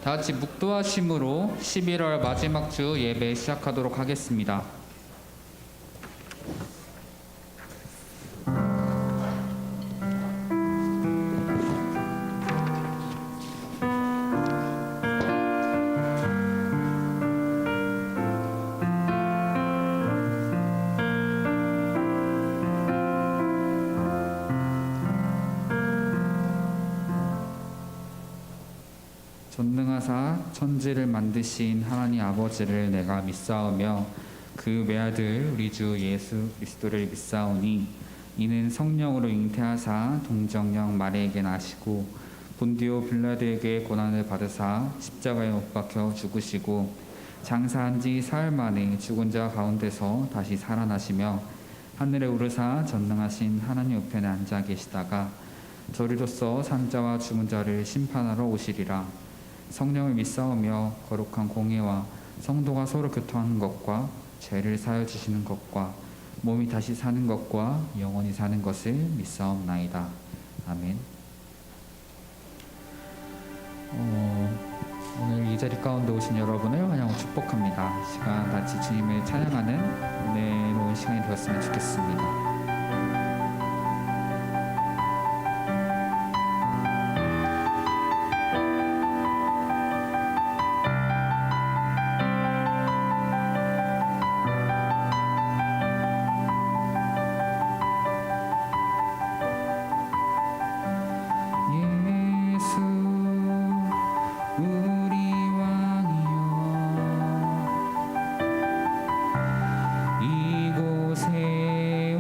다 같이 묵도하심으로 11월 마지막 주 예배 시작하도록 하겠습니다. 전능하사 천지를 만드신 하나님 아버지를 내가 믿사오며 그 외아들 우리 주 예수 그리스도를 믿사오니 이는 성령으로 잉태하사 동정령 마리에게 나시고 본디오 빌라도에게 고난을 받으사 십자가에 못 박혀 죽으시고 장사한 지 사흘 만에 죽은 자 가운데서 다시 살아나시며 하늘에 오르사 전능하신 하나님 우편에 앉아 계시다가 저리로서 산자와 죽은 자를 심판하러 오시리라. 성령을 믿사오며 거룩한 공예와 성도가 서로 교통하는 것과 죄를 사하여 주시는 것과 몸이 다시 사는 것과 영원히 사는 것을 믿사옵나이다. 아멘. 오늘 이 자리 가운데 오신 여러분을 환영하고 축복합니다. 시간 같이 주님을 찬양하는 은혜로운 시간이 되었으면 좋겠습니다. 이곳에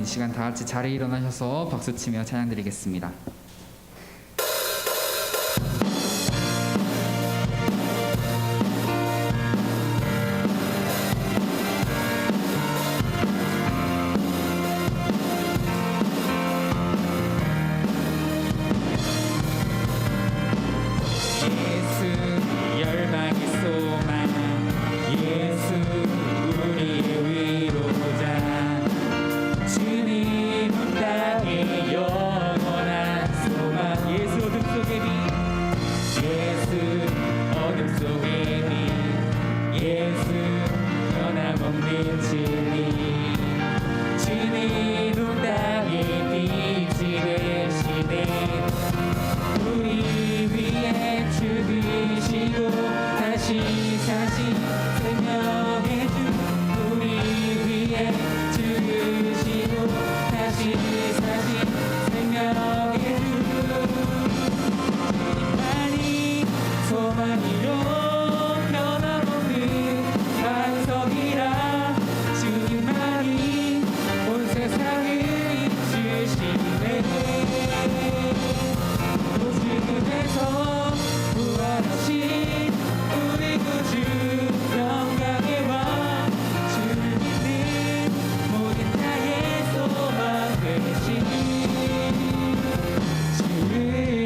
이 시간 다 같이 자리에 일어나셔서 박수치며 찬양드리겠습니다. 열방의 소망 예수 우리의 위로자 주님 땅의 영원한 소망 예수 어둠 속의 빛 예수 어둠 속의 빛 예수 변함없는 진리 주님 땅의 빛이 되시네 우리 위에 죽으시고 다시 생명의 주 우리 위에 죽으시고 다시 생명의 주 주님만이 소망이요 변함없는 반석이라 주님만이 온 세상을 이끄시네 죽음에서 부활하신 우리 구주 영광의 왕 주를 믿는 모든 나의 소망 되신 주를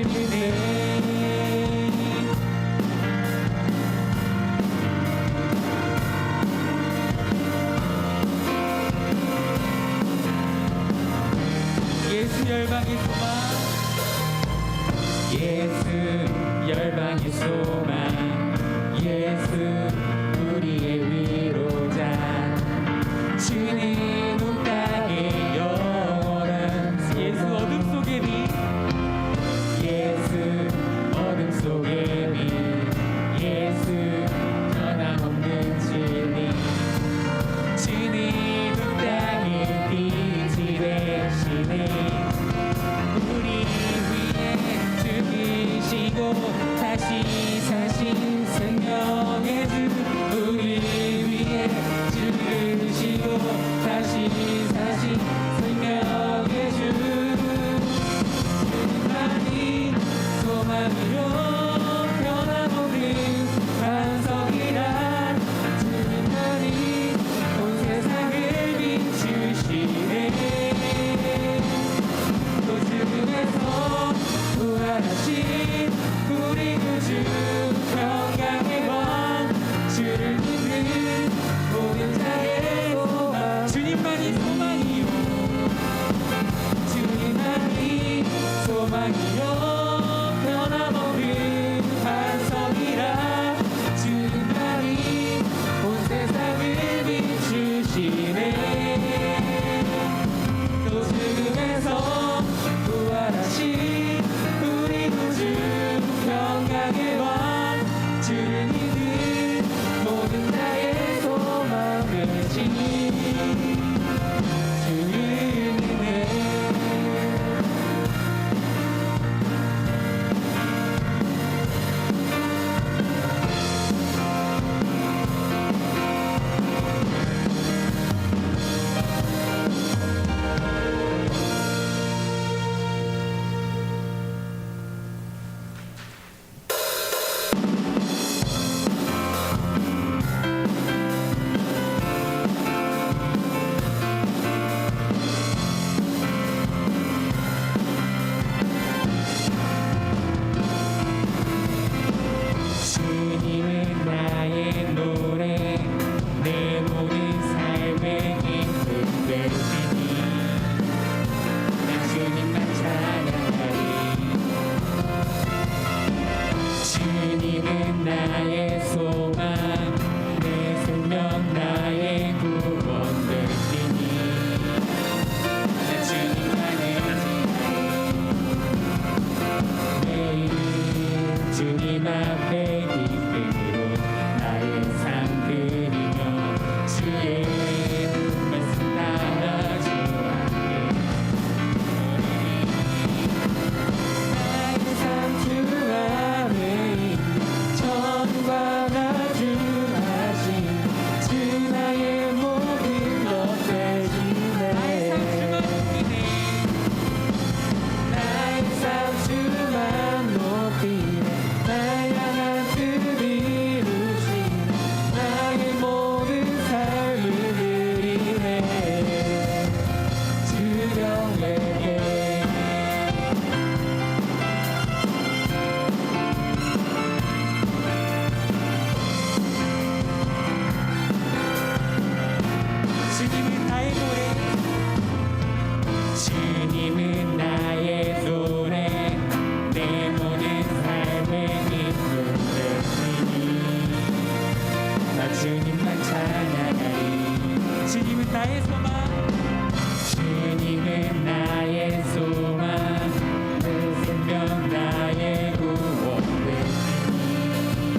믿네 예수 열방의 소망 예수 열방의 소망 예수 우리의 위로자 주님 온 땅의 영원한 예수 어둠 속의 빛 예수 어둠 속의 빛 예수 변함없는 진리 주님 온 땅의 빛이 되시네 우리 위에 죽으시고 다시 사신 생명의 주 주님은 나의 노래 내 모든 삶의 기쁨 되시니 나 주님만 찬양하리 주님은 나의 소망 주님은 나의 소망 내 생명 나의 구원 되시니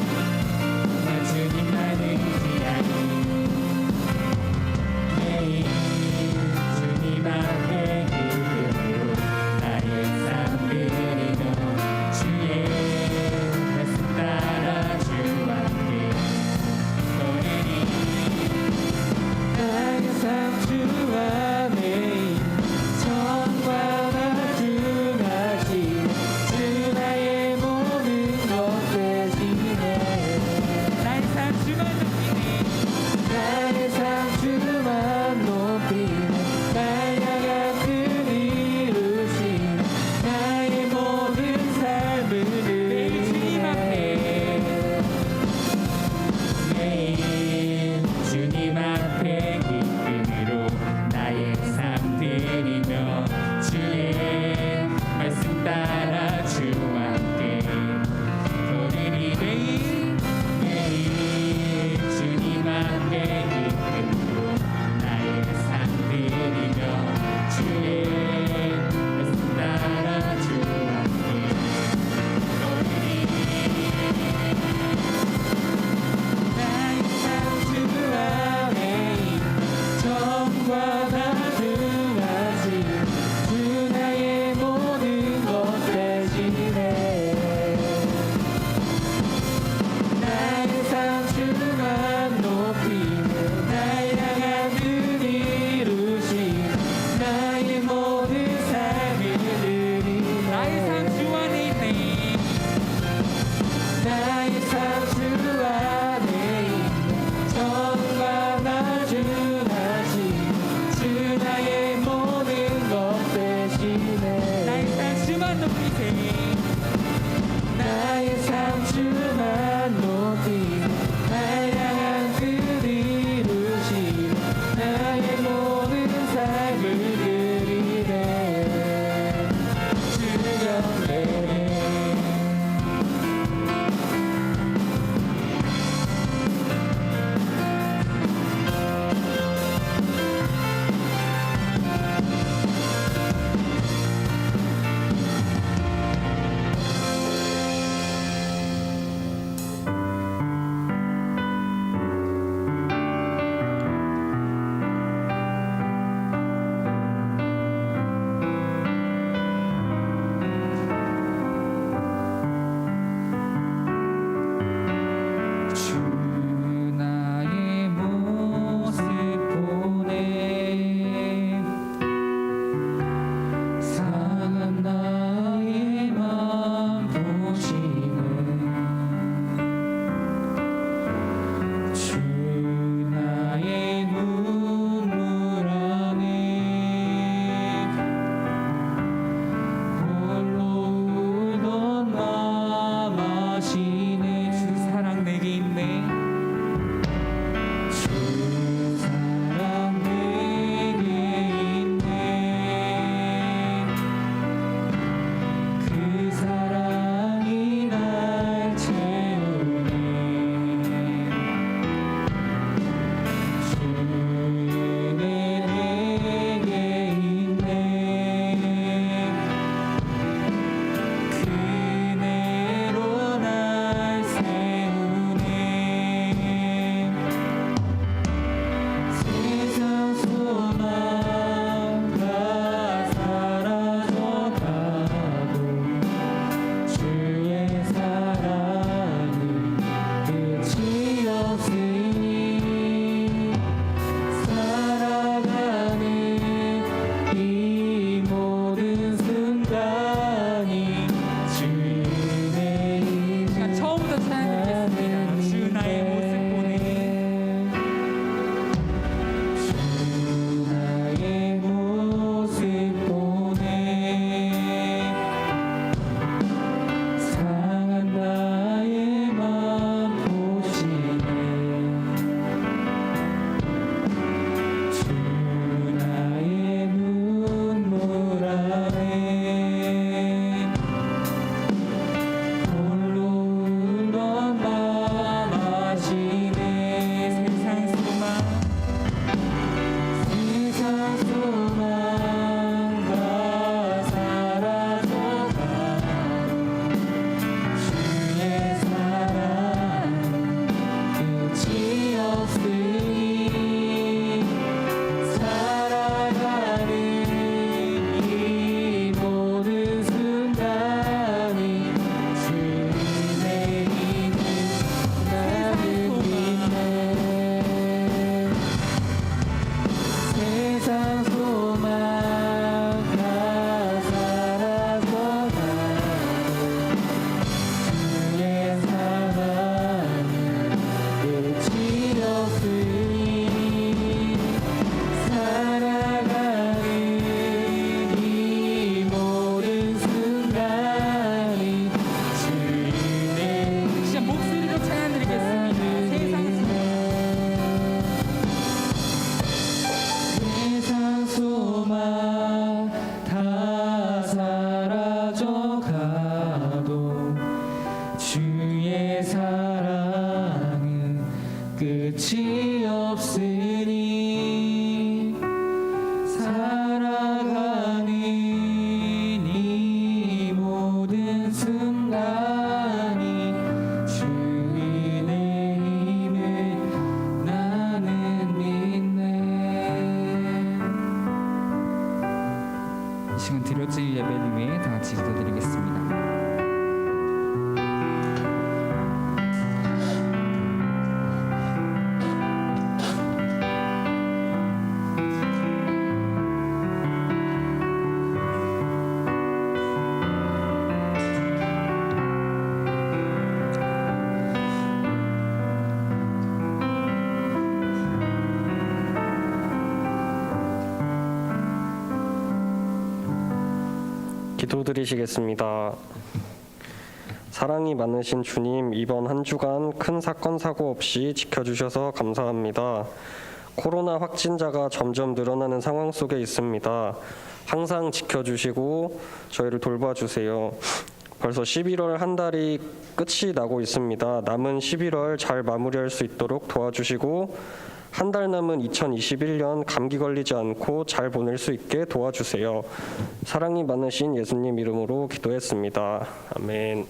나 주님만 의지하리 매일 주님 앞에 기쁨으로 나의 삶 드리며 주의 말씀 따라 주와 함께 걸으리 나의 삶 주 안에 전과 같은 하시 주 나의 모든 것 되시네 나의 삶 주만 높이네 나의 삶 주만 높이네 나의 그 이루신 나의 모든 삶을 매일 주님 앞에 매일 주님 앞에 기쁨으로 나의 삶 드리며 주의 말씀 따라 주와 함께 걸으리 매일 매일 주님 앞에 기쁨으로 나의 삶 드리며 주의 말씀 따라 주와 함께 걸으리 나의 삶 주 안에 전과 같은 하시 주 나의 모든 것 되시네 나의 삶 주만 높이네 나의 향한 그 이루신 나의 이 시간 드려질 예배를 위해 다 같이 기도드리겠습니다. 기도드리시겠습니다. 사랑이 많으신 주님, 이번 한 주간 큰 사건 사고 없이 지켜주셔서 감사합니다. 코로나 확진자가 점점 늘어나는 상황 속에 있습니다. 항상 지켜주시고 저희를 돌봐주세요. 벌써 11월 한 달이 끝이 나고 있습니다. 남은 11월 잘 마무리할 수 있도록 도와주시고 한 달 남은 2021년 감기 걸리지 않고 잘 보낼 수 있게 도와주세요. 사랑이 많으신 예수님 이름으로 기도했습니다. 아멘.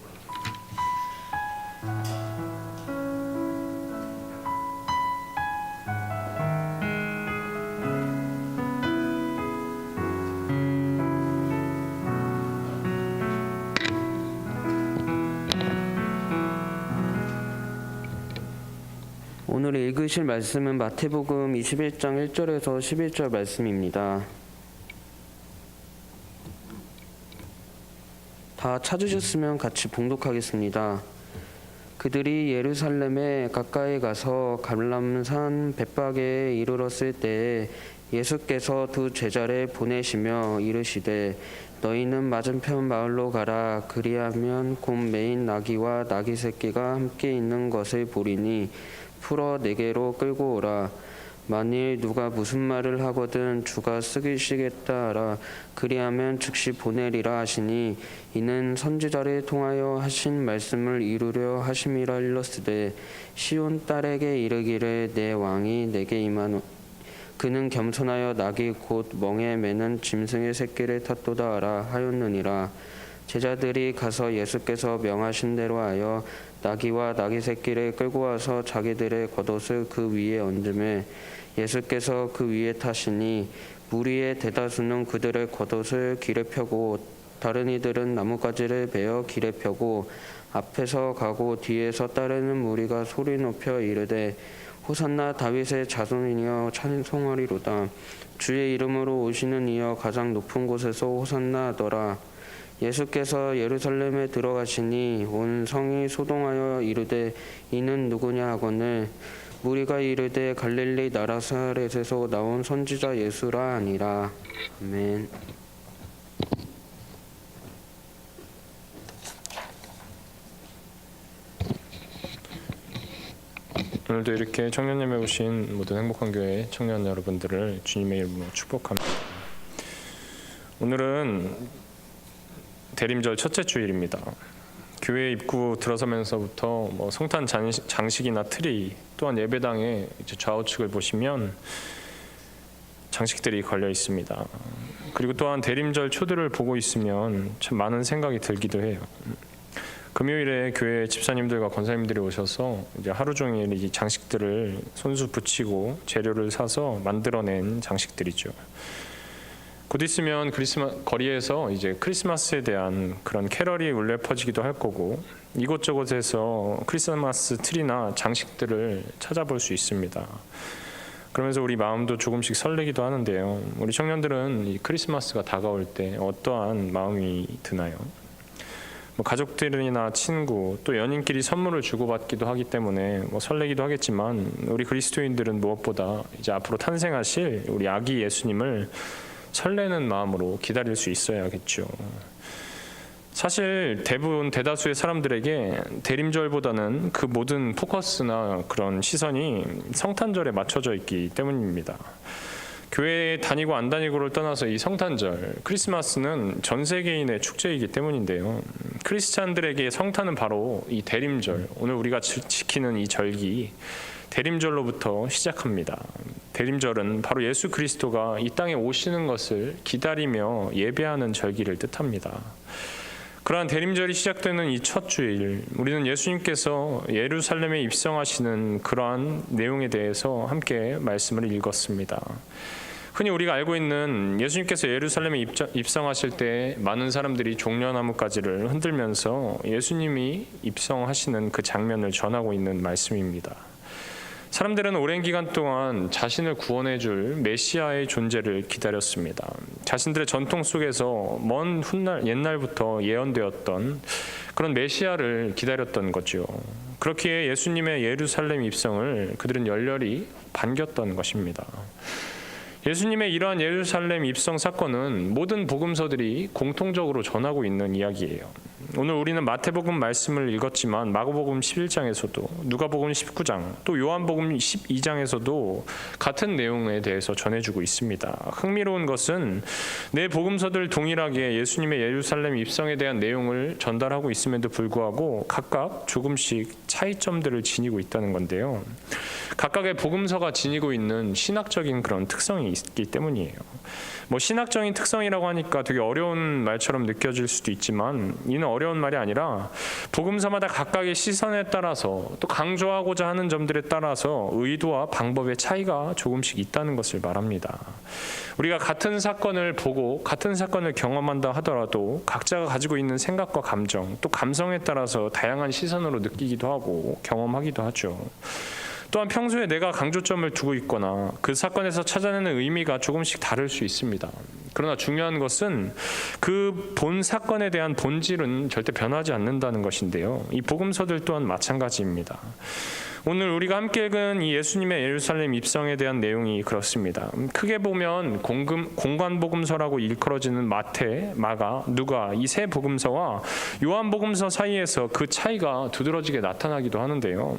오늘 읽으실 말씀은 마태복음 21장 1절에서 11절 말씀입니다. 다 찾으셨으면 같이 봉독하겠습니다. 그들이 예루살렘에 가까이 가서 감람산 벳박에 이르렀을 때에 예수께서 두 제자를 보내시며 이르시되 너희는 맞은편 마을로 가라. 그리하면 곧 매인 나귀와 나귀 새끼가 함께 있는 것을 보리니 풀어 내게로 끌고 오라. 만일 누가 무슨 말을 하거든 주가 쓰시겠다 하라. 그리하면 즉시 보내리라 하시니 이는 선지자를 통하여 하신 말씀을 이루려 하심이라 일렀으되 시온 딸에게 이르기를 내 왕이 내게 임하노 그는 겸손하여 나귀 곧 멍에 매는 짐승의 새끼를 탔도다 하라 하였느니라. 제자들이 가서 예수께서 명하신 대로 하여 나귀와 나귀 새끼를 끌고 와서 자기들의 겉옷을 그 위에 얹음에 예수께서 그 위에 타시니 무리의 대다수는 그들의 겉옷을 길에 펴고 다른 이들은 나뭇가지를 베어 길에 펴고 앞에서 가고 뒤에서 따르는 무리가 소리 높여 이르되 호산나 다윗의 자손이여 찬송하리로다. 주의 이름으로 오시는 이여 가장 높은 곳에서 호산나 하더라. 예수께서 예루살렘에 들어가시니 온 성이 소동하여 이르되 이는 누구냐 하거늘 무리가 이르되 갈릴리 나사렛에서 나온 선지자 예수라 하니라. 아멘. 오늘도 이렇게 청년예배 오신 모든 행복한 교회 청년 여러분들을 주님의 이름으로 축복합니다. 오늘은 대림절 첫째 주일입니다. 교회 입구 들어서면서부터 성탄 장식이나 트리 또한 예배당의 좌우측을 보시면 장식들이 걸려 있습니다. 그리고 또한 대림절 초들을 보고 있으면 참 많은 생각이 들기도 해요. 금요일에 교회 집사님들과 권사님들이 오셔서 이제 하루 종일 이 장식들을 손수 붙이고 재료를 사서 만들어낸 장식들이죠. 곧 있으면 거리에서 이제 크리스마스에 대한 그런 캐럴이 울려 퍼지기도 할 거고 이곳저곳에서 크리스마스 트리나 장식들을 찾아볼 수 있습니다. 그러면서 우리 마음도 조금씩 설레기도 하는데요. 우리 청년들은 이 크리스마스가 다가올 때 어떠한 마음이 드나요? 가족들이나 친구 또 연인끼리 선물을 주고받기도 하기 때문에 설레기도 하겠지만 우리 그리스도인들은 무엇보다 이제 앞으로 탄생하실 우리 아기 예수님을 설레는 마음으로 기다릴 수 있어야겠죠. 사실 대다수의 사람들에게 대림절보다는 그 모든 포커스나 그런 시선이 성탄절에 맞춰져 있기 때문입니다. 교회에 다니고 안 다니고를 떠나서 이 성탄절, 크리스마스는 전 세계인의 축제이기 때문인데요. 크리스찬들에게 성탄은 바로 이 대림절, 오늘 우리가 지키는 이 절기, 대림절로부터 시작합니다. 대림절은 바로 예수 그리스도가 이 땅에 오시는 것을 기다리며 예배하는 절기를 뜻합니다. 그러한 대림절이 시작되는 이 첫 주일, 우리는 예수님께서 예루살렘에 입성하시는 그러한 내용에 대해서 함께 말씀을 읽었습니다. 흔히 우리가 알고 있는 예수님께서 예루살렘에 입성하실 때 많은 사람들이 종려나무가지를 흔들면서 예수님이 입성하시는 그 장면을 전하고 있는 말씀입니다. 사람들은 오랜 기간 동안 자신을 구원해 줄 메시아의 존재를 기다렸습니다. 자신들의 전통 속에서 먼 훗날 옛날부터 예언되었던 그런 메시아를 기다렸던 거죠. 그렇기에 예수님의 예루살렘 입성을 그들은 열렬히 반겼던 것입니다. 예수님의 이러한 예루살렘 입성 사건은 모든 복음서들이 공통적으로 전하고 있는 이야기예요. 오늘 우리는 마태복음 말씀을 읽었지만 마가복음 11장에서도 누가복음 19장 또 요한복음 12장에서도 같은 내용에 대해서 전해주고 있습니다. 흥미로운 것은 네 복음서들 동일하게 예수님의 예루살렘 입성에 대한 내용을 전달하고 있음에도 불구하고 각각 조금씩 차이점들을 지니고 있다는 건데요. 각각의 복음서가 지니고 있는 신학적인 그런 특성이 있기 때문이에요. 신학적인 특성이라고 하니까 되게 어려운 말처럼 느껴질 수도 있지만 이는 어려운 말이 아니라 복음서마다 각각의 시선에 따라서 또 강조하고자 하는 점들에 따라서 의도와 방법의 차이가 조금씩 있다는 것을 말합니다. 우리가 같은 사건을 보고 같은 사건을 경험한다 하더라도 각자가 가지고 있는 생각과 감정 또 감성에 따라서 다양한 시선으로 느끼기도 하고 경험하기도 하죠. 또한 평소에 내가 강조점을 두고 있거나 그 사건에서 찾아내는 의미가 조금씩 다를 수 있습니다. 그러나 중요한 것은 그 본 사건에 대한 본질은 절대 변하지 않는다는 것인데요. 이 복음서들 또한 마찬가지입니다. 오늘 우리가 함께 읽은 이 예수님의 예루살렘 입성에 대한 내용이 그렇습니다. 크게 보면 공관복음서라고 일컬어지는 마태, 마가, 누가 이 세 복음서와 요한복음서 사이에서 그 차이가 두드러지게 나타나기도 하는데요.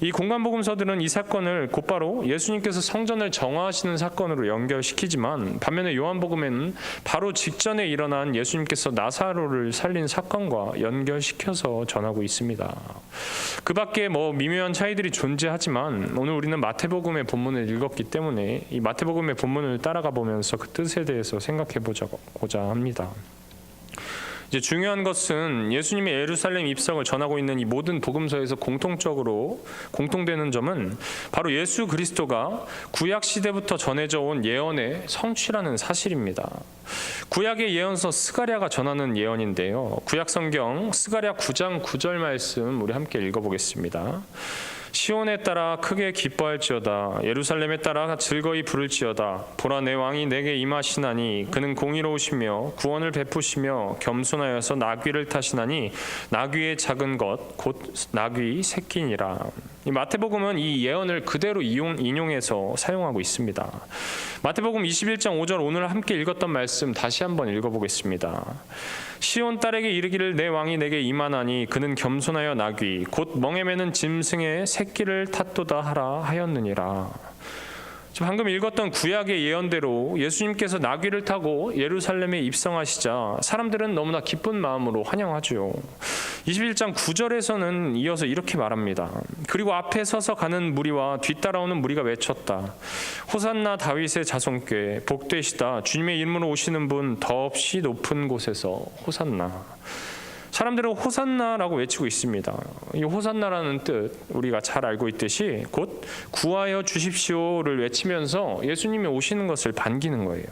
이 공관복음서들은 이 사건을 곧바로 예수님께서 성전을 정화하시는 사건으로 연결시키지만 반면에 요한복음에는 바로 직전에 일어난 예수님께서 나사로를 살린 사건과 연결시켜서 전하고 있습니다. 그 밖에 미묘한 차이들이 존재하지만 오늘 우리는 마태복음의 본문을 읽었기 때문에 이 마태복음의 본문을 따라가 보면서 그 뜻에 대해서 생각해 보고자 합니다. 이제 중요한 것은 예수님의 예루살렘 입성을 전하고 있는 이 모든 복음서에서 공통되는 점은 바로 예수 그리스도가 구약 시대부터 전해져 온 예언의 성취라는 사실입니다. 구약의 예언서 스가랴가 전하는 예언인데요. 구약 성경 스가랴 9장 9절 말씀 우리 함께 읽어보겠습니다. 시온에 따라 크게 기뻐할지어다. 예루살렘에 따라 즐거이 부를지어다. 보라, 내 왕이 내게 임하시나니 그는 공의로우시며 구원을 베푸시며 겸손하여서 나귀를 타시나니 나귀의 작은 것 곧 나귀 새끼니라. 이 마태복음은 이 예언을 그대로 인용해서 사용하고 있습니다. 마태복음 21장 5절 오늘 함께 읽었던 말씀 다시 한번 읽어보겠습니다. 시온 딸에게 이르기를 내 왕이 내게 임하나니 그는 겸손하여 나귀 곧 멍에 매는 짐승의 새끼를 탓도다 하라 하였느니라. 방금 읽었던 구약의 예언대로 예수님께서 나귀를 타고 예루살렘에 입성하시자 사람들은 너무나 기쁜 마음으로 환영하죠. 21장 9절에서는 이어서 이렇게 말합니다. 그리고 앞에 서서 가는 무리와 뒤따라오는 무리가 외쳤다. 호산나 다윗의 자손께 복되시다. 주님의 이름으로 오시는 분 더없이 높은 곳에서 호산나. 사람들은 호산나라고 외치고 있습니다. 이 호산나라는 뜻 우리가 잘 알고 있듯이 곧 구하여 주십시오를 외치면서 예수님이 오시는 것을 반기는 거예요.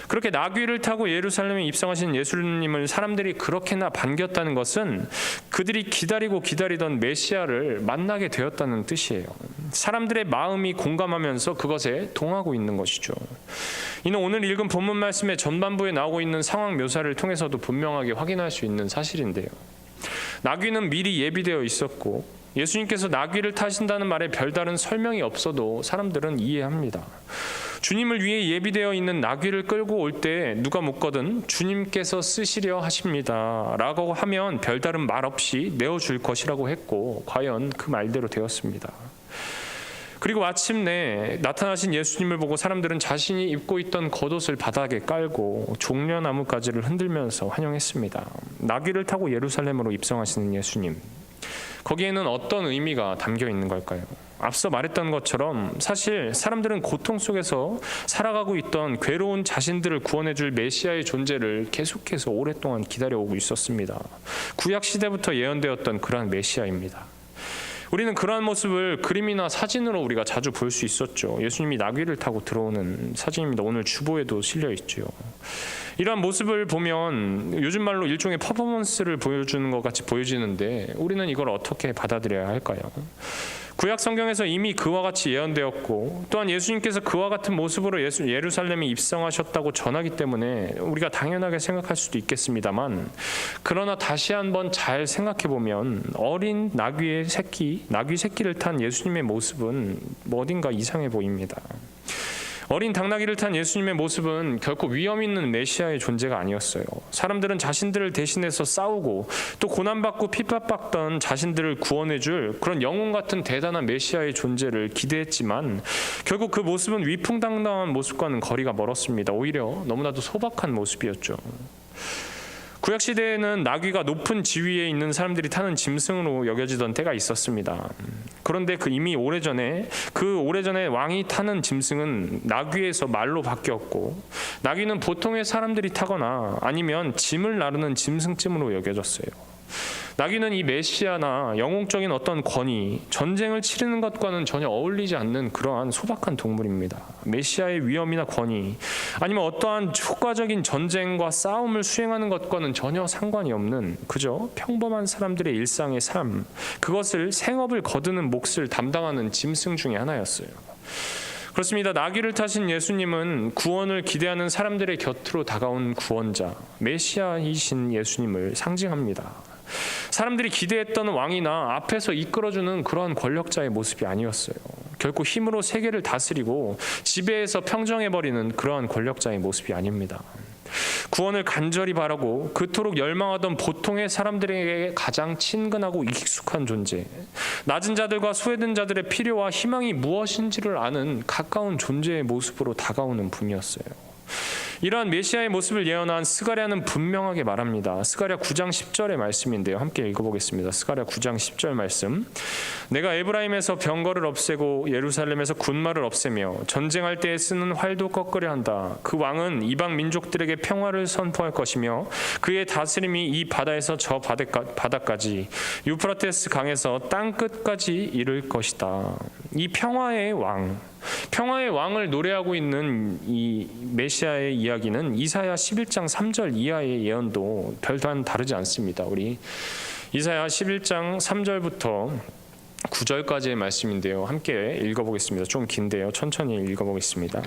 그렇게 나귀를 타고 예루살렘에 입성하신 예수님을 사람들이 그렇게나 반겼다는 것은 그들이 기다리던 메시아를 만나게 되었다는 뜻이에요. 사람들의 마음이 공감하면서 그것에 동하고 있는 것이죠. 이는 오늘 읽은 본문 말씀의 전반부에 나오고 있는 상황 묘사를 통해서도 분명하게 확인할 수 있는 사실인데요. 나귀는 미리 예비되어 있었고 예수님께서 나귀를 타신다는 말에 별다른 설명이 없어도 사람들은 이해합니다. 주님을 위해 예비되어 있는 나귀를 끌고 올 때 누가 묻거든 주님께서 쓰시려 하십니다 라고 하면 별다른 말 없이 내어줄 것이라고 했고 과연 그 말대로 되었습니다. 그리고 마침내 나타나신 예수님을 보고 사람들은 자신이 입고 있던 겉옷을 바닥에 깔고 종려나무가지를 흔들면서 환영했습니다. 나귀를 타고 예루살렘으로 입성하시는 예수님, 거기에는 어떤 의미가 담겨 있는 걸까요? 앞서 말했던 것처럼 사실 사람들은 고통 속에서 살아가고 있던 괴로운 자신들을 구원해줄 메시아의 존재를 계속해서 오랫동안 기다려오고 있었습니다. 구약 시대부터 예언되었던 그러한 메시아입니다. 우리는 그러한 모습을 그림이나 사진으로 우리가 자주 볼 수 있었죠. 예수님이 나귀를 타고 들어오는 사진입니다. 오늘 주보에도 실려 있죠. 이러한 모습을 보면 요즘 말로 일종의 퍼포먼스를 보여주는 것 같이 보여지는데 우리는 이걸 어떻게 받아들여야 할까요? 구약 성경에서 이미 그와 같이 예언되었고 또한 예수님께서 그와 같은 모습으로 예루살렘에 입성하셨다고 전하기 때문에 우리가 당연하게 생각할 수도 있겠습니다만, 그러나 다시 한번 잘 생각해 보면 어린 나귀 새끼를 탄 예수님의 모습은 어딘가 이상해 보입니다. 어린 당나귀를 탄 예수님의 모습은 결코 위험 있는 메시아의 존재가 아니었어요. 사람들은 자신들을 대신해서 싸우고 또 고난받고 핍박받던 자신들을 구원해줄 그런 영웅 같은 대단한 메시아의 존재를 기대했지만 결국 그 모습은 위풍당당한 모습과는 거리가 멀었습니다. 오히려 너무나도 소박한 모습이었죠. 구약 시대에는 나귀가 높은 지위에 있는 사람들이 타는 짐승으로 여겨지던 때가 있었습니다. 그런데 이미 오래전에 왕이 타는 짐승은 나귀에서 말로 바뀌었고, 나귀는 보통의 사람들이 타거나 아니면 짐을 나르는 짐승쯤으로 여겨졌어요. 나귀는 이 메시아나 영웅적인 어떤 권위, 전쟁을 치르는 것과는 전혀 어울리지 않는 그러한 소박한 동물입니다. 메시아의 위엄이나 권위, 아니면 어떠한 효과적인 전쟁과 싸움을 수행하는 것과는 전혀 상관이 없는 그저 평범한 사람들의 일상의 삶, 그것을 생업을 거두는 몫을 담당하는 짐승 중에 하나였어요. 그렇습니다. 나귀를 타신 예수님은 구원을 기대하는 사람들의 곁으로 다가온 구원자, 메시아이신 예수님을 상징합니다. 사람들이 기대했던 왕이나 앞에서 이끌어주는 그러한 권력자의 모습이 아니었어요. 결코 힘으로 세계를 다스리고 지배해서 평정해버리는 그러한 권력자의 모습이 아닙니다. 구원을 간절히 바라고 그토록 열망하던 보통의 사람들에게 가장 친근하고 익숙한 존재, 낮은 자들과 소외된 자들의 필요와 희망이 무엇인지를 아는 가까운 존재의 모습으로 다가오는 분이었어요. 이러한 메시아의 모습을 예언한 스가랴는 분명하게 말합니다. 스가랴 9장 10절의 말씀인데요. 함께 읽어보겠습니다. 스가랴 9장 10절 말씀. 내가 에브라임에서 병거를 없애고 예루살렘에서 군마를 없애며 전쟁할 때에 쓰는 활도 꺾으려 한다. 그 왕은 이방 민족들에게 평화를 선포할 것이며 그의 다스림이 이 바다에서 저 바다까지 유프라테스 강에서 땅 끝까지 이를 것이다. 이 평화의 왕을 노래하고 있는 이 메시아의 이야기는 이사야 11장 3절 이하의 예언도 별반 다르지 않습니다. 우리 이사야 11장 3절부터 9절까지의 말씀인데요. 함께 읽어보겠습니다. 좀 긴데요. 천천히 읽어보겠습니다.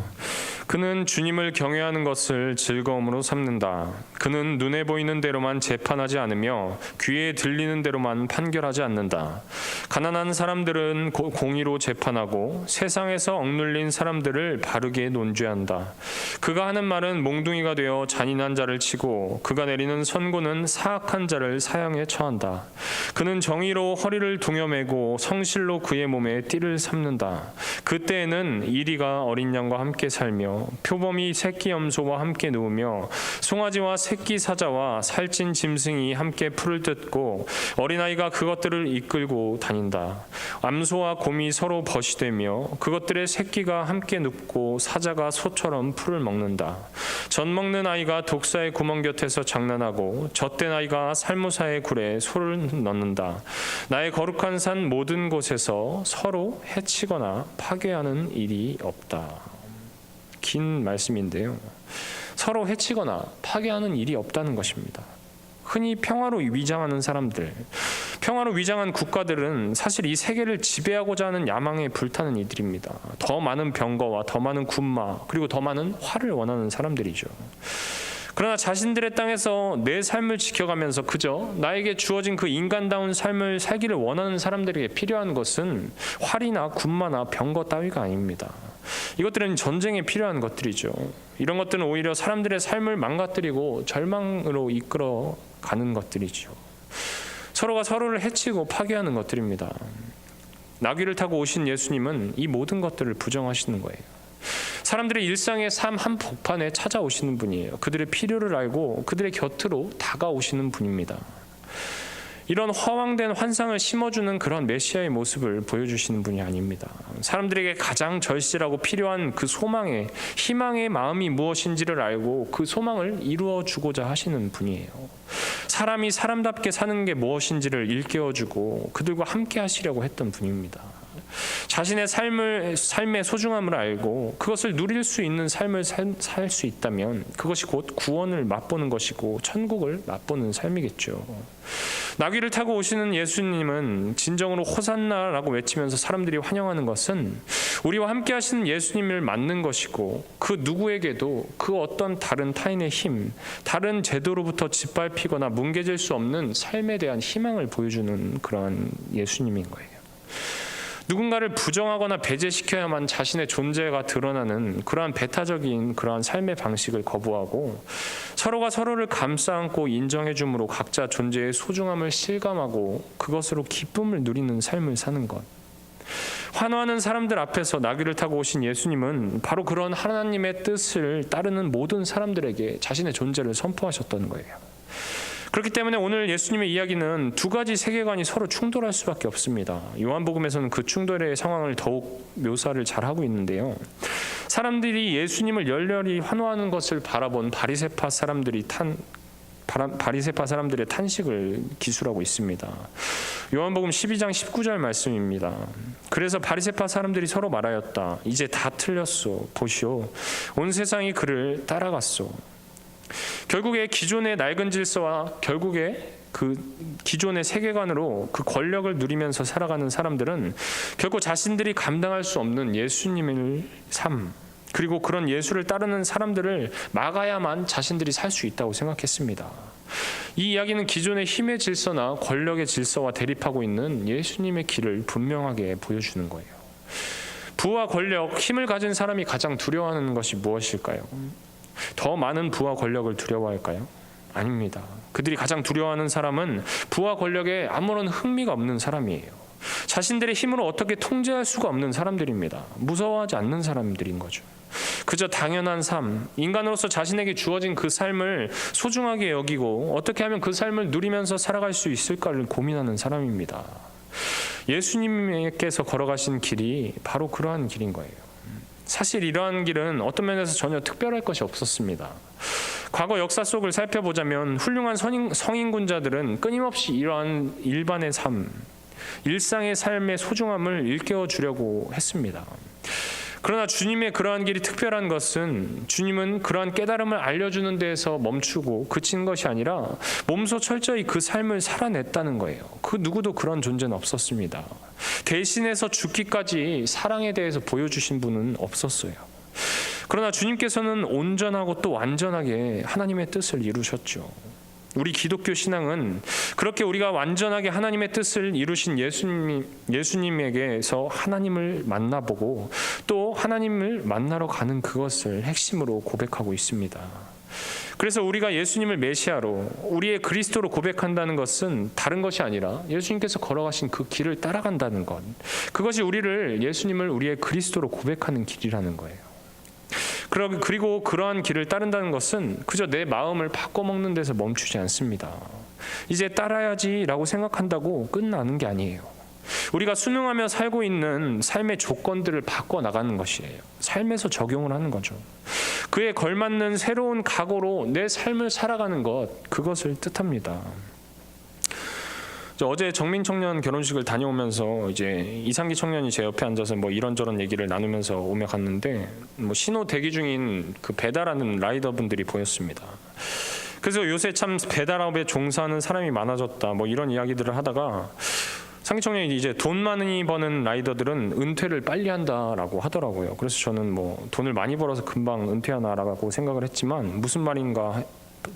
그는 주님을 경외하는 것을 즐거움으로 삼는다. 그는 눈에 보이는 대로만 재판하지 않으며 귀에 들리는 대로만 판결하지 않는다. 가난한 사람들은 공의로 재판하고 세상에서 억눌린 사람들을 바르게 논죄한다. 그가 하는 말은 몽둥이가 되어 잔인한 자를 치고 그가 내리는 선고는 사악한 자를 사형에 처한다. 그는 정의로 허리를 동여매고 성실로 그의 몸에 띠를 삼는다. 그때에는 이리가 어린 양과 함께 살며 표범이 새끼 염소와 함께 누우며 송아지와 새끼 사자와 살찐 짐승이 함께 풀을 뜯고 어린아이가 그것들을 이끌고 다닌다. 암소와 곰이 서로 벗이되며 그것들의 새끼가 함께 눕고 사자가 소처럼 풀을 먹는다. 젖 먹는 아이가 독사의 구멍 곁에서 장난하고 젖된 아이가 살무사의 굴에 소를 넣는다. 나의 거룩한 산 모든 곳에서 서로 해치거나 파괴하는 일이 없다. 긴 말씀인데요. 서로 해치거나 파괴하는 일이 없다는 것입니다. 흔히 평화로 위장하는 사람들, 평화로 위장한 국가들은 사실 이 세계를 지배하고자 하는 야망에 불타는 이들입니다. 더 많은 병거와 더 많은 군마, 그리고 더 많은 화를 원하는 사람들이죠. 그러나 자신들의 땅에서 내 삶을 지켜가면서 그저 나에게 주어진 그 인간다운 삶을 살기를 원하는 사람들에게 필요한 것은 활이나 군마나 병거 따위가 아닙니다. 이것들은 전쟁에 필요한 것들이죠. 이런 것들은 오히려 사람들의 삶을 망가뜨리고 절망으로 이끌어 가는 것들이죠. 서로가 서로를 해치고 파괴하는 것들입니다. 나귀를 타고 오신 예수님은 이 모든 것들을 부정하시는 거예요. 사람들의 일상의 삶 한복판에 찾아오시는 분이에요. 그들의 필요를 알고 그들의 곁으로 다가오시는 분입니다. 이런 허황된 환상을 심어주는 그런 메시아의 모습을 보여주시는 분이 아닙니다. 사람들에게 가장 절실하고 필요한 그 소망의, 희망의 마음이 무엇인지를 알고 그 소망을 이루어주고자 하시는 분이에요. 사람이 사람답게 사는 게 무엇인지를 일깨워주고 그들과 함께 하시려고 했던 분입니다. 자신의 삶의 소중함을 알고 그것을 누릴 수 있는 삶을 살 수 있다면 그것이 곧 구원을 맛보는 것이고 천국을 맛보는 삶이겠죠. 나귀를 타고 오시는 예수님은 진정으로 호산나라고 외치면서 사람들이 환영하는 것은 우리와 함께 하시는 예수님을 맞는 것이고 그 누구에게도 그 어떤 다른 타인의 힘, 다른 제도로부터 짓밟히거나 뭉개질 수 없는 삶에 대한 희망을 보여주는 그러한 예수님인 거예요. 누군가를 부정하거나 배제시켜야만 자신의 존재가 드러나는 그러한 배타적인 그러한 삶의 방식을 거부하고 서로가 서로를 감싸 안고 인정해 줌으로 각자 존재의 소중함을 실감하고 그것으로 기쁨을 누리는 삶을 사는 것. 환호하는 사람들 앞에서 나귀를 타고 오신 예수님은 바로 그런 하나님의 뜻을 따르는 모든 사람들에게 자신의 존재를 선포하셨던 거예요. 그렇기 때문에 오늘 예수님의 이야기는 두 가지 세계관이 서로 충돌할 수밖에 없습니다. 요한복음에서는 그 충돌의 상황을 더욱 묘사를 잘하고 있는데요. 사람들이 예수님을 열렬히 환호하는 것을 바라본 바리새파 사람들의 탄식을 기술하고 있습니다. 요한복음 12장 19절 말씀입니다. 그래서 바리새파 사람들이 서로 말하였다. 이제 다 틀렸소. 보시오. 온 세상이 그를 따라갔소. 결국에 기존의 낡은 질서와 결국에 그 기존의 세계관으로 그 권력을 누리면서 살아가는 사람들은 결코 자신들이 감당할 수 없는 예수님의 삶, 그리고 그런 예수를 따르는 사람들을 막아야만 자신들이 살 수 있다고 생각했습니다. 이 이야기는 기존의 힘의 질서나 권력의 질서와 대립하고 있는 예수님의 길을 분명하게 보여주는 거예요. 부와 권력, 힘을 가진 사람이 가장 두려워하는 것이 무엇일까요? 더 많은 부와 권력을 두려워할까요? 아닙니다. 그들이 가장 두려워하는 사람은 부와 권력에 아무런 흥미가 없는 사람이에요. 자신들의 힘으로 어떻게 통제할 수가 없는 사람들입니다. 무서워하지 않는 사람들인 거죠. 그저 당연한 삶, 인간으로서 자신에게 주어진 그 삶을 소중하게 여기고 어떻게 하면 그 삶을 누리면서 살아갈 수 있을까를 고민하는 사람입니다. 예수님께서 걸어가신 길이 바로 그러한 길인 거예요. 사실 이러한 길은 어떤 면에서 전혀 특별할 것이 없었습니다. 과거 역사 속을 살펴보자면 훌륭한 성인군자들은 끊임없이 이러한 일반의 삶, 일상의 삶의 소중함을 일깨워 주려고 했습니다. 그러나 주님의 그러한 길이 특별한 것은 주님은 그러한 깨달음을 알려주는 데에서 멈추고 그친 것이 아니라 몸소 철저히 그 삶을 살아냈다는 거예요. 그 누구도 그런 존재는 없었습니다. 대신해서 죽기까지 사랑에 대해서 보여주신 분은 없었어요. 그러나 주님께서는 온전하고 또 완전하게 하나님의 뜻을 이루셨죠. 우리 기독교 신앙은 그렇게 우리가 완전하게 하나님의 뜻을 이루신 예수님에게서 하나님을 만나보고 또 하나님을 만나러 가는 그것을 핵심으로 고백하고 있습니다. 그래서 우리가 예수님을 메시아로, 우리의 그리스도로 고백한다는 것은 다른 것이 아니라 예수님께서 걸어가신 그 길을 따라간다는 것, 그것이 예수님을 우리의 그리스도로 고백하는 길이라는 거예요. 그리고 그러한 길을 따른다는 것은 그저 내 마음을 바꿔먹는 데서 멈추지 않습니다. 이제 따라야지라고 생각한다고 끝나는 게 아니에요. 우리가 순응하며 살고 있는 삶의 조건들을 바꿔나가는 것이에요. 삶에서 적용을 하는 거죠. 그에 걸맞는 새로운 각오로 내 삶을 살아가는 것, 그것을 뜻합니다. 어제 정민 청년 결혼식을 다녀오면서 이제 이상기 청년이 제 옆에 앉아서 뭐 이런저런 얘기를 나누면서 오며 갔는데 신호 대기 중인 그 배달하는 라이더분들이 보였습니다. 그래서 요새 참 배달업에 종사하는 사람이 많아졌다 이런 이야기들을 하다가 상기 청년이 이제 돈 많이 버는 라이더들은 은퇴를 빨리 한다라고 하더라고요. 그래서 저는 돈을 많이 벌어서 금방 은퇴하나라고 생각을 했지만 무슨 말인가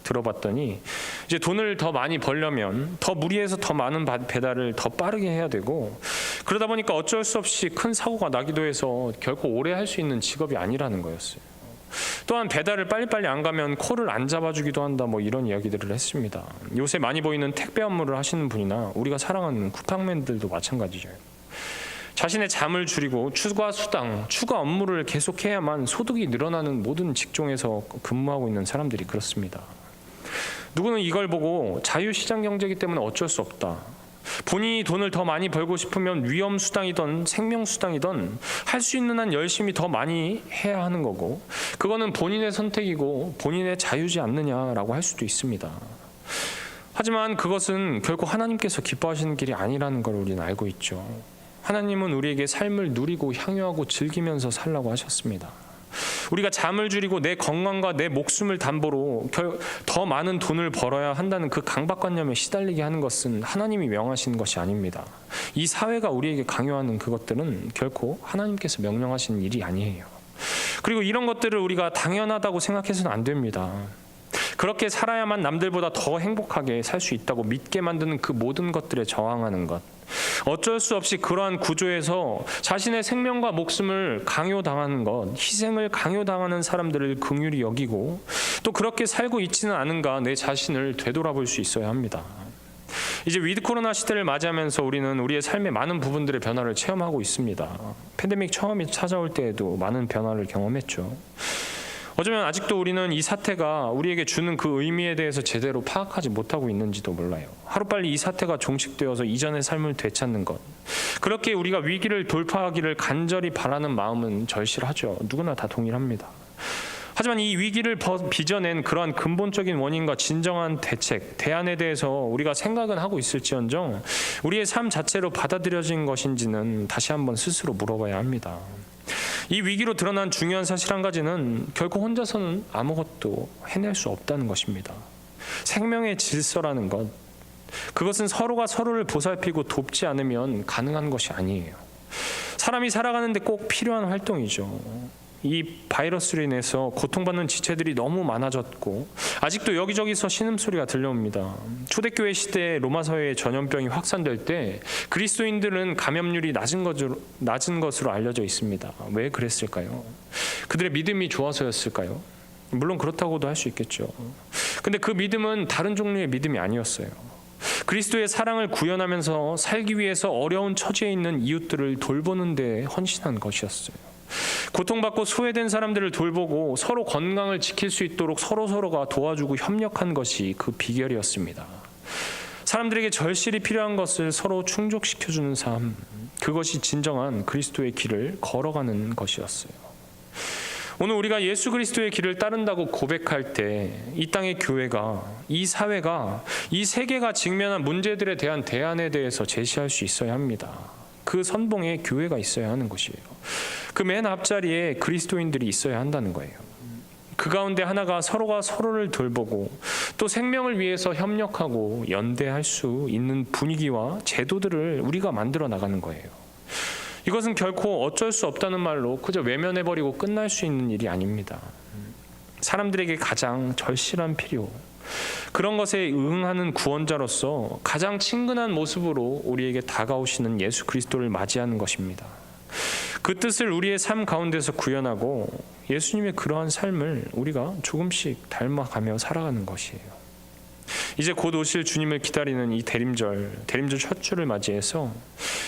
들어봤더니 이제 돈을 더 많이 벌려면 더 무리해서 더 많은 배달을 더 빠르게 해야 되고 그러다 보니까 어쩔 수 없이 큰 사고가 나기도 해서 결코 오래 할 수 있는 직업이 아니라는 거였어요. 또한 배달을 빨리빨리 안 가면 콜을 안 잡아주기도 한다 이런 이야기들을 했습니다. 요새 많이 보이는 택배 업무를 하시는 분이나 우리가 사랑하는 쿠팡맨들도 마찬가지죠. 자신의 잠을 줄이고 추가 수당, 추가 업무를 계속해야만 소득이 늘어나는 모든 직종에서 근무하고 있는 사람들이 그렇습니다. 누구는 이걸 보고 자유시장 경제이기 때문에 어쩔 수 없다. 본인이 돈을 더 많이 벌고 싶으면 위험수당이든 생명수당이든 할 수 있는 한 열심히 더 많이 해야 하는 거고, 그거는 본인의 선택이고 본인의 자유지 않느냐라고 할 수도 있습니다. 하지만 그것은 결코 하나님께서 기뻐하시는 길이 아니라는 걸 우리는 알고 있죠. 하나님은 우리에게 삶을 누리고 향유하고 즐기면서 살라고 하셨습니다. 우리가 잠을 줄이고 내 건강과 내 목숨을 담보로 더 많은 돈을 벌어야 한다는 그 강박관념에 시달리게 하는 것은 하나님이 명하시는 것이 아닙니다. 이 사회가 우리에게 강요하는 그것들은 결코 하나님께서 명령하시는 일이 아니에요. 그리고 이런 것들을 우리가 당연하다고 생각해서는 안 됩니다. 그렇게 살아야만 남들보다 더 행복하게 살 수 있다고 믿게 만드는 그 모든 것들에 저항하는 것, 어쩔 수 없이 그러한 구조에서 자신의 생명과 목숨을 강요당하는 것, 희생을 강요당하는 사람들을 긍휼히 여기고 또 그렇게 살고 있지는 않은가 내 자신을 되돌아볼 수 있어야 합니다. 이제 위드 코로나 시대를 맞이하면서 우리는 우리의 삶의 많은 부분들의 변화를 체험하고 있습니다. 팬데믹 처음에 찾아올 때에도 많은 변화를 경험했죠. 어쩌면 아직도 우리는 이 사태가 우리에게 주는 그 의미에 대해서 제대로 파악하지 못하고 있는지도 몰라요. 하루빨리 이 사태가 종식되어서 이전의 삶을 되찾는 것, 그렇게 우리가 위기를 돌파하기를 간절히 바라는 마음은 절실하죠. 누구나 다 동일합니다. 하지만 이 위기를 빚어낸 그러한 근본적인 원인과 진정한 대책, 대안에 대해서 우리가 생각은 하고 있을지언정 우리의 삶 자체로 받아들여진 것인지는 다시 한번 스스로 물어봐야 합니다. 이 위기로 드러난 중요한 사실 한 가지는 결코 혼자서는 아무것도 해낼 수 없다는 것입니다. 생명의 질서라는 것, 그것은 서로가 서로를 보살피고 돕지 않으면 가능한 것이 아니에요. 사람이 살아가는데 꼭 필요한 활동이죠. 이 바이러스로 인해서 고통받는 지체들이 너무 많아졌고 아직도 여기저기서 신음소리가 들려옵니다. 초대교회 시대에 로마 사회에 전염병이 확산될 때 그리스도인들은 감염률이 낮은 것으로 알려져 있습니다. 왜 그랬을까요? 그들의 믿음이 좋아서였을까요? 물론 그렇다고도 할 수 있겠죠. 근데 그 믿음은 다른 종류의 믿음이 아니었어요. 그리스도의 사랑을 구현하면서 살기 위해서 어려운 처지에 있는 이웃들을 돌보는 데 헌신한 것이었어요. 고통받고 소외된 사람들을 돌보고 서로 건강을 지킬 수 있도록 서로가 도와주고 협력한 것이 그 비결이었습니다. 사람들에게 절실히 필요한 것을 서로 충족시켜주는 삶, 그것이 진정한 그리스도의 길을 걸어가는 것이었어요. 오늘 우리가 예수 그리스도의 길을 따른다고 고백할 때 이 땅의 교회가, 이 사회가, 이 세계가 직면한 문제들에 대한 대안에 대해서 제시할 수 있어야 합니다. 그 선봉에 교회가 있어야 하는 것이에요. 그 맨 앞자리에 그리스도인들이 있어야 한다는 거예요. 그 가운데 하나가 서로가 서로를 돌보고 또 생명을 위해서 협력하고 연대할 수 있는 분위기와 제도들을 우리가 만들어 나가는 거예요. 이것은 결코 어쩔 수 없다는 말로 그저 외면해버리고 끝날 수 있는 일이 아닙니다. 사람들에게 가장 절실한 필요, 그런 것에 응하는 구원자로서 가장 친근한 모습으로 우리에게 다가오시는 예수 그리스도를 맞이하는 것입니다. 그 뜻을 우리의 삶 가운데서 구현하고 예수님의 그러한 삶을 우리가 조금씩 닮아가며 살아가는 것이에요. 이제 곧 오실 주님을 기다리는 이 대림절 첫 주를 맞이해서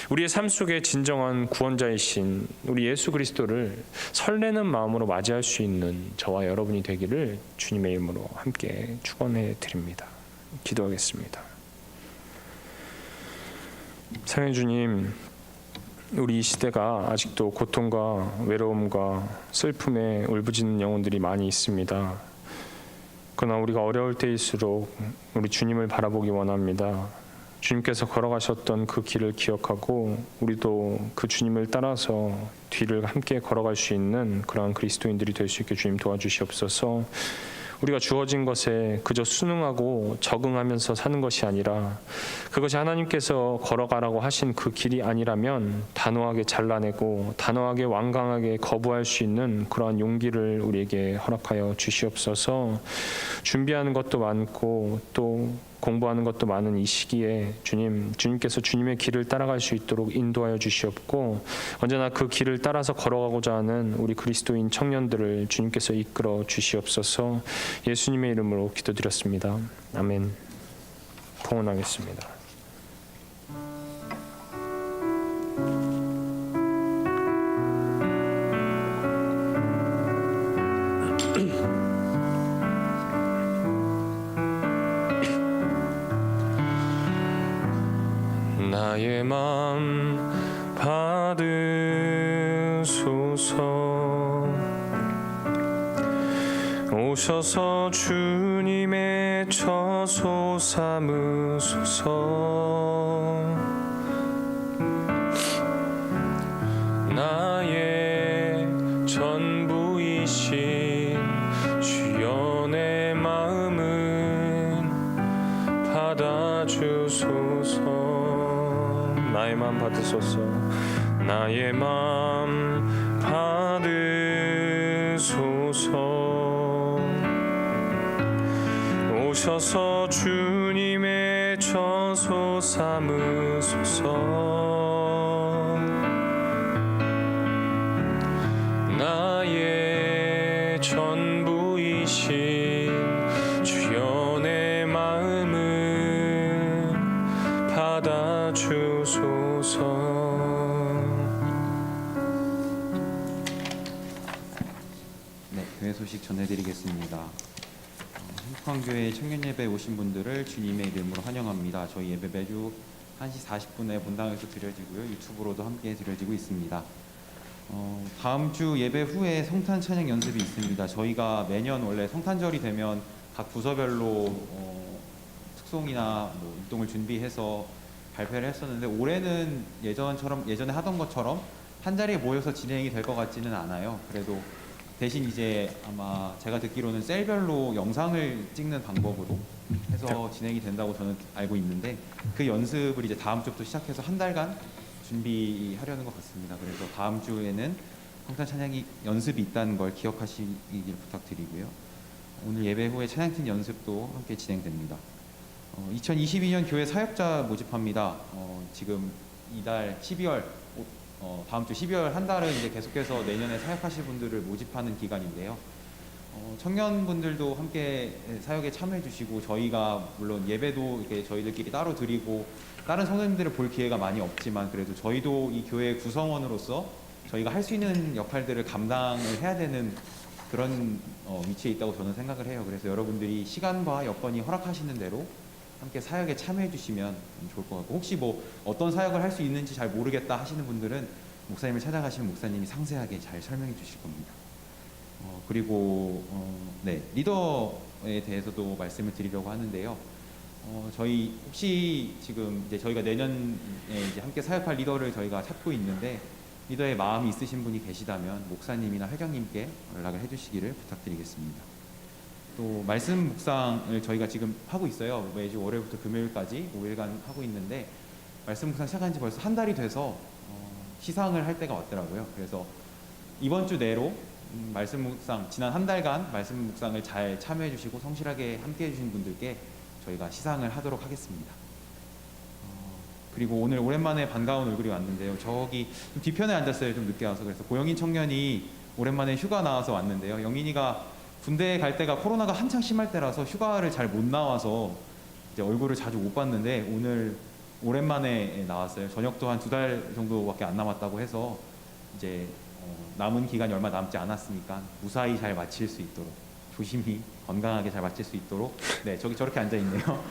우리의 삶 속에 진정한 구원자이신 우리 예수 그리스도를 설레는 마음으로 맞이할 수 있는 저와 여러분이 되기를 주님의 이름으로 함께 축원해 드립니다. 기도하겠습니다. 사랑의 주님, 우리 이 시대가 아직도 고통과 외로움과 슬픔에 울부짖는 영혼들이 많이 있습니다. 그러나 우리가 어려울 때일수록 우리 주님을 바라보기 원합니다. 주님께서 걸어가셨던 그 길을 기억하고 우리도 그 주님을 따라서 뒤를 함께 걸어갈 수 있는 그러한 그리스도인들이 될 수 있게 주님 도와주시옵소서. 우리가 주어진 것에 그저 순응하고 적응하면서 사는 것이 아니라 그것이 하나님께서 걸어가라고 하신 그 길이 아니라면 단호하게 잘라내고 단호하게 완강하게 거부할 수 있는 그러한 용기를 우리에게 허락하여 주시옵소서. 준비하는 것도 많고 또 공부하는 것도 많은 이 시기에 주님께서 주님의 길을 따라갈 수 있도록 인도하여 주시옵고 언제나 그 길을 따라서 걸어가고자 하는 우리 그리스도인 청년들을 주님께서 이끌어 주시옵소서. 예수님의 이름으로 기도드렸습니다. 아멘. 봉헌하겠습니다. 오셔서 주님의 처소 삼으소서. 나의 전부이신 주여 내 마음은 받아주소서. 나의 마음 받으소서. 나의 마음 받으소서. 오셔서 주님의 처소 삼으소서. 나의 전부이신 주여 내 마음은 받아주소서. 네, 교회 소식 전해드리겠습니다. 행복한교회 청년예배 오신 분들을 주님의 이름으로 환영합니다. 저희 예배 매주 1시 40분에 본당에서 드려지고요. 유튜브로도 함께 드려지고 있습니다. 다음 주 예배 후에 성탄 찬양 연습이 있습니다. 저희가 매년 원래 성탄절이 되면 각 부서별로 특송이나 뭐 율동을 준비해서 발표를 했었는데 올해는 예전에 하던 것처럼 한 자리에 모여서 진행이 될 것 같지는 않아요. 그래도 대신 이제 아마 제가 듣기로는 셀별로 영상을 찍는 방법으로 해서 진행이 된다고 저는 알고 있는데 그 연습을 이제 다음 주부터 시작해서 한 달간 준비하려는 것 같습니다. 그래서 다음 주에는 성탄 찬양이 연습이 있다는 걸 기억하시길 부탁드리고요. 오늘 예배 후에 찬양팀 연습도 함께 진행됩니다. 2022년 교회 사역자 모집합니다. 지금 이달 12월 다음 주 12월 한 달은 이제 계속해서 내년에 사역하실 분들을 모집하는 기간인데요. 청년분들도 함께 사역에 참여해 주시고 저희가 물론 예배도 이렇게 저희들끼리 따로 드리고 다른 성도님들을 볼 기회가 많이 없지만 그래도 저희도 이 교회 구성원으로서 저희가 할 수 있는 역할들을 감당을 해야 되는 그런 위치에 있다고 저는 생각을 해요. 그래서 여러분들이 시간과 여건이 허락하시는 대로 함께 사역에 참여해 주시면 좋을 것 같고 혹시 뭐 어떤 사역을 할 수 있는지 잘 모르겠다 하시는 분들은 목사님을 찾아가시면 목사님이 상세하게 잘 설명해 주실 겁니다. 그리고 네, 리더에 대해서도 말씀을 드리려고 하는데요. 저희 혹시 지금 이제 저희가 내년에 이제 함께 사역할 리더를 저희가 찾고 있는데 리더의 마음이 있으신 분이 계시다면 목사님이나 회장님께 연락을 해주시기를 부탁드리겠습니다. 또 말씀 묵상을 저희가 지금 하고 있어요. 매주 월요일부터 금요일까지 5일간 하고 있는데 말씀 묵상 시작한 지 벌써 한 달이 돼서 시상을 할 때가 왔더라고요. 그래서 이번 주 내로 말씀 묵상 지난 한 달간 말씀 묵상을 잘 참여해 주시고 성실하게 함께 해 주신 분들께 저희가 시상을 하도록 하겠습니다. 그리고 오늘 오랜만에 반가운 얼굴이 왔는데요. 저기 좀 뒤편에 앉았어요. 좀 늦게 와서. 그래서 고영인 청년이 오랜만에 휴가 나와서 왔는데요. 영인이가 군대에 갈 때가 코로나가 한창 심할 때라서 휴가를 잘 못 나와서 이제 얼굴을 자주 못 봤는데 오늘 오랜만에 나왔어요. 전역도 한 2달 정도밖에 안 남았다고 해서 이제 남은 기간이 얼마 남지 않았으니까 무사히 잘 마칠 수 있도록 조심히 건강하게 잘 마칠 수 있도록 네 저기 저렇게 앉아 있네요.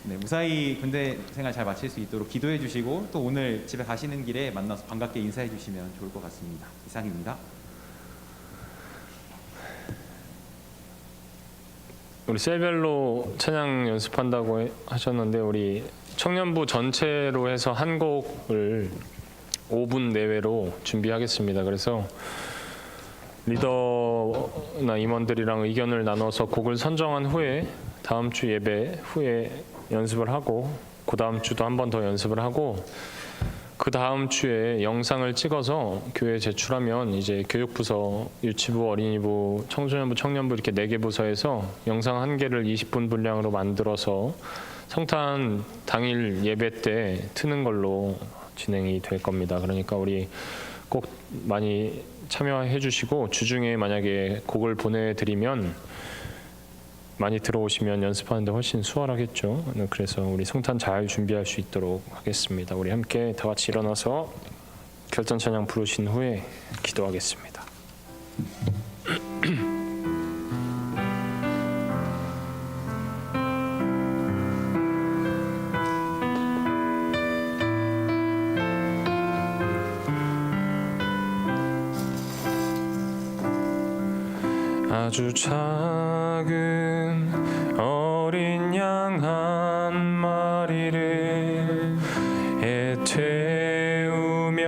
네, 무사히 군대 생활 잘 마칠 수 있도록 기도해 주시고 또 오늘 집에 가시는 길에 만나서 반갑게 인사해 주시면 좋을 것 같습니다. 이상입니다. 우리 셀별로 찬양 연습한다고 하셨는데 우리 청년부 전체로 해서 한 곡을 5분 내외로 준비하겠습니다. 그래서 리더나 임원들이랑 의견을 나눠서 곡을 선정한 후에 다음 주 예배 후에 연습을 하고 그 다음 주도 한 번 더 연습을 하고 그 다음 주에 영상을 찍어서 교회에 제출하면 이제 교육부서, 유치부, 어린이부, 청소년부, 청년부 이렇게 4개 부서에서 영상 1개를 20분 분량으로 만들어서 성탄 당일 예배 때 트는 걸로 진행이 될 겁니다. 그러니까 우리 꼭 많이 참여해 주시고 주중에 만약에 곡을 보내드리면 많이 들어오시면 연습하는데 훨씬 수월하겠죠. 그래서 우리 성탄 잘 준비할 수 있도록 하겠습니다. 우리 함께 다 같이 일어나서 결전 찬양 부르신 후에 기도하겠습니다. 아주 작은 어린 양 한 마리를 애태우며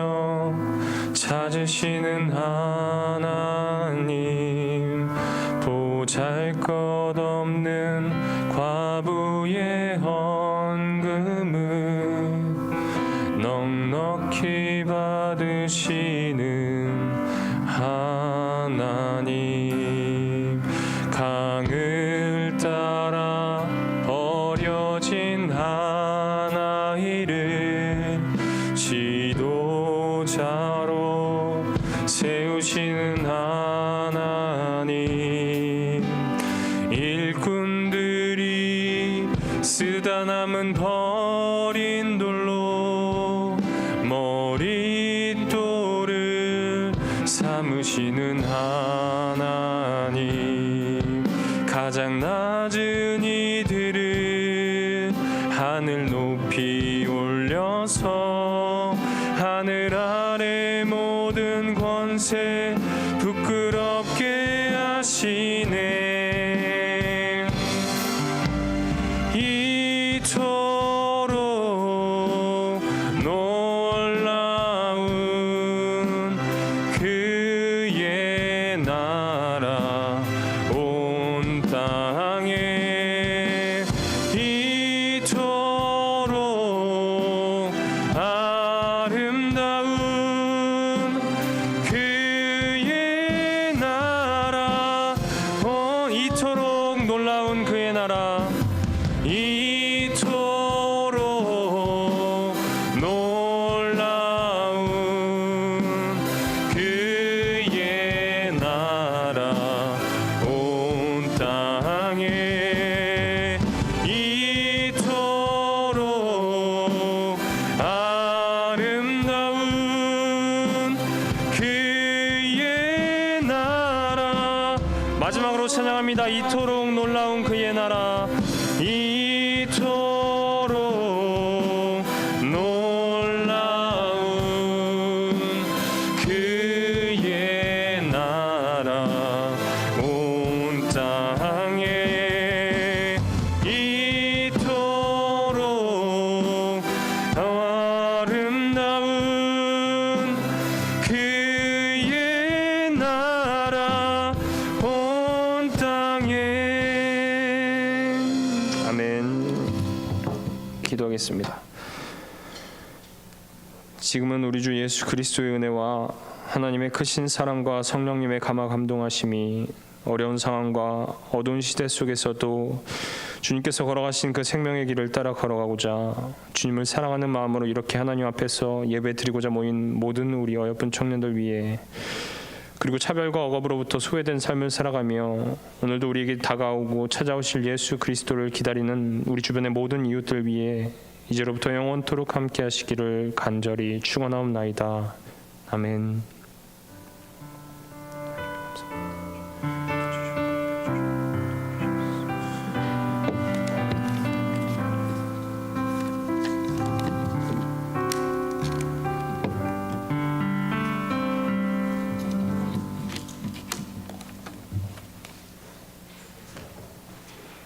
찾으시는 하나님, 보잘것없는 과부의 헌금을 넉넉히 받으시는 하나님, 강을 따라 버려진 한 아이를 지도자로 세우시는 하나님, 일꾼들이 쓰다 남은 버린 돌로 머릿돌을 삼으시는 하나님, 가장 낮은 이들을 하늘 높이 올려서 하늘 아래 모든 권세 부끄럽게 하시네. 이토록 놀라운 그의 나라 온 땅에, 이토록 아름다운 그의 나라, 이토록 놀라운 그의 나라, 이토록 놀라운 그의 나라 온 땅에, 이토록 아름다운 그의 나라. 마지막으로 찬양합니다. 이토록 놀라운 그의 나라, 이토록 놀라운 그의 나라 온 땅에, 이토록 아름다운 그의 나라 온 땅에. 아멘. 기도하겠습니다. 지금은 우리 주 예수 그리스도의 은혜와 하나님의 크신 사랑과 성령님의 감화 감동하심이 어려운 상황과 어두운 시대 속에서도 주님께서 걸어가신 그 생명의 길을 따라 걸어가고자 주님을 사랑하는 마음으로 이렇게 하나님 앞에서 예배드리고자 모인 모든 우리 어여쁜 청년들 위해, 그리고 차별과 억압으로부터 소외된 삶을 살아가며 오늘도 우리에게 다가오고 찾아오실 예수 그리스도를 기다리는 우리 주변의 모든 이웃들 위해 이제로부터 영원토록 함께 하시기를 간절히 축원하옵나이다. 아멘.